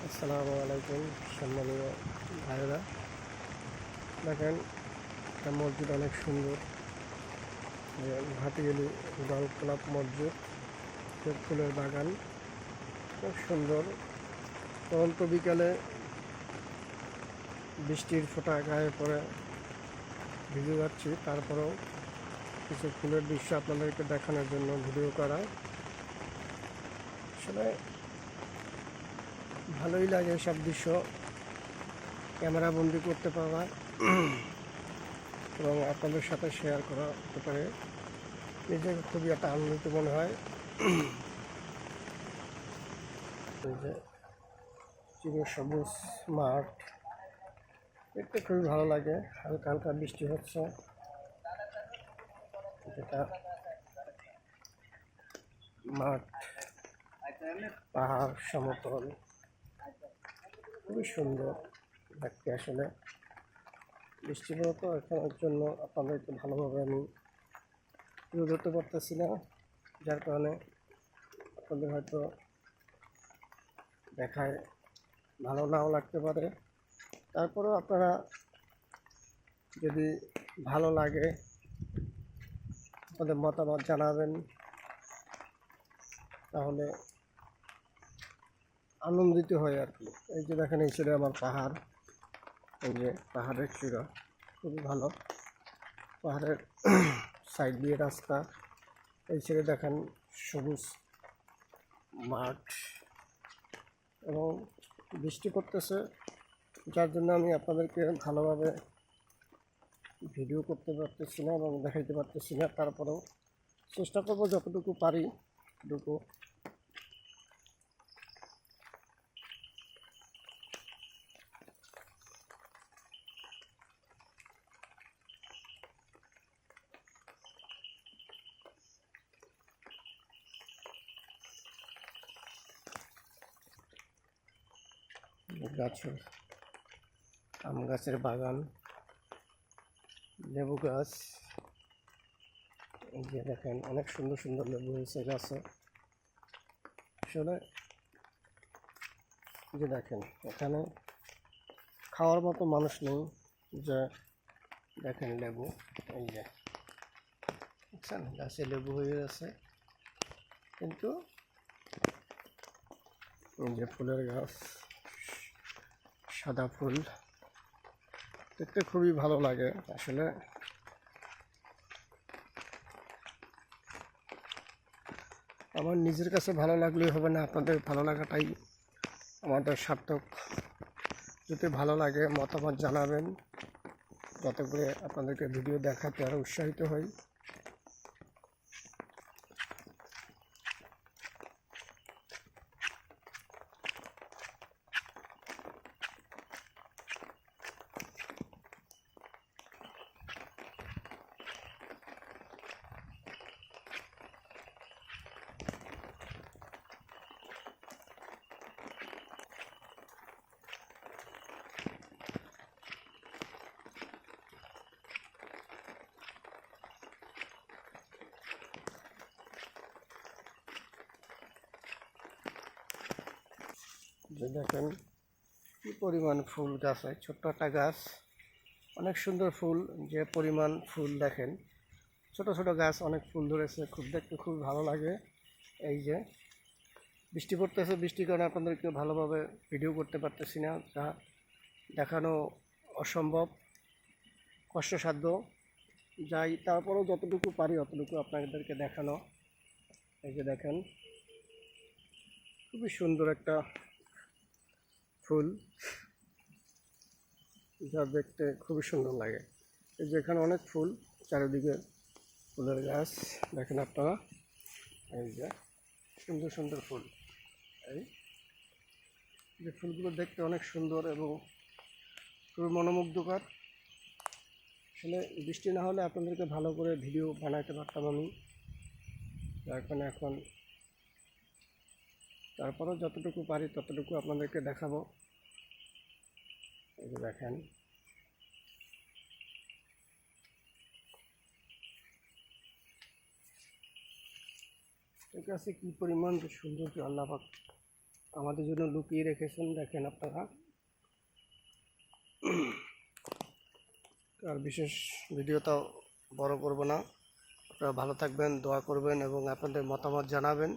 আসসালামু আলাইকুম সম্মানীয় ভাইরা। দেখেন একটা মসজিদ অনেক সুন্দর, ভাটিয়ালি গল্ফ ক্লাব মসজিদ, ফুলের বাগান খুব সুন্দর। পরন্ত বিকালে বৃষ্টির ফোঁটা গায়ে পড়ে ভিজে যাচ্ছি, তারপরেও কিছু ফুলের দৃশ্য আপনাদেরকে দেখানোর জন্য ভিডিও করা। আসলে ভালোই লাগে এসব দৃশ্য ক্যামেরা বন্দি করতে পারা এবং আপনাদের সাথে শেয়ার করা হতে পারে। নিজেকে খুবই একটা আনন্দিত মনে হয়। এই যে চিরসবুজ মাঠ, দেখতে খুবই ভালো লাগে। হালকা হালকা বৃষ্টি হচ্ছে, যেটা মাঠ, পাহাড়, সমতল, খুবই সুন্দর দেখতে। আসলে বৃষ্টি হলো তো এখানের জন্য আপনাদেরকে ভালোভাবে আমি তুলে ধরতে পারতেছি না, যার কারণে আপনাদের হয়তো দেখায় ভালো নাও লাগতে পারে। তারপরেও আপনারা যদি ভালো লাগে আপনাদের মতামত জানাবেন, তাহলে আনন্দিত হয় আর কি। এই যে দেখেন, এই ছিল আমার পাহাড়, এই যে পাহাড়ের চূড়া, খুবই ভালো। পাহাড়ের সাইড দিয়ে রাস্তা, এই ছেড়ে দেখেন সবুজ মাঠ, এবং বৃষ্টি করতেছে, যার জন্য আমি আপনাদেরকে ভালোভাবে ভিডিও করতে পারতেছি না এবং দেখাইতে পারতেছি না। তারপরেও চেষ্টা করবো যতটুকু পারি ততটুকু। গাছের আম গাছের বাগান, লেবু গাছ, এই যে দেখেন অনেক সুন্দর সুন্দর লেবু হয়েছে গাছে। আসলে যে দেখেন এখানে খাওয়ার মতো মানুষ নেই, যে দেখেন লেবু, এই যে বুঝছেন গাছে লেবু হয়ে গেছে, কিন্তু এই যে ফুলের গাছ, সাদা ফুল, দেখতে খুবই ভালো লাগে। আসলে আমার নিজের কাছে ভালো লাগলেই হবে না, আপনাদের ভালো লাগাটাই আমাদের সার্থক। যদি ভালো লাগে মতামত জানাবেন, যাতে করে আপনাদেরকে ভিডিও দেখাতে আরও উৎসাহিত হই। যে দেখেন কি পরিমাণ ফুল গাছ হয়, ছোট্ট একটা গাছ, অনেক সুন্দর ফুল। যে পরিমাণ ফুল দেখেন, ছোট ছোট গাছ অনেক ফুল ধরেছে, খুব দেখতে খুব ভালো লাগে। এই যে বৃষ্টি পড়তেছে, বৃষ্টির কারণে আপনাদেরকে ভালোভাবে ভিডিও করতে পারতেছি না, যা দেখানো অসম্ভব, কষ্টসাধ্য। যাই তারপরেও যতটুকু পারি অতটুকু আপনাদেরকে দেখানো। এই যে দেখেন খুবই সুন্দর একটা ফুল, যা দেখতে খুবই সুন্দর লাগে। এই যে এখানে অনেক ফুল, চারিদিকে ফুলের গাছ দেখেন আপনারা, এই যে সুন্দর সুন্দর ফুল। এই যে ফুলগুলো দেখতে অনেক সুন্দর এবং খুবই মনোমুগ্ধকর। আসলে বৃষ্টি না হলে আপনাদেরকে ভালো করে ভিডিও বানাইতে পারতাম আমি, যার কারণে এখন তারপরেও যতটুকু পারি ততটুকু আপনাদেরকে দেখাবো। এই যে দেখেন ঠিক আছে, কী পরিমাণ যে সুন্দর, যে আল্লাহ পাক আমাদের জন্য লুকিয়ে রেখেছেন, দেখেন আপনারা। আর বিশেষ ভিডিওটাও বড় করব না, আপনারা ভালো থাকবেন, দোয়া করবেন এবং আপনাদের মতামত জানাবেন।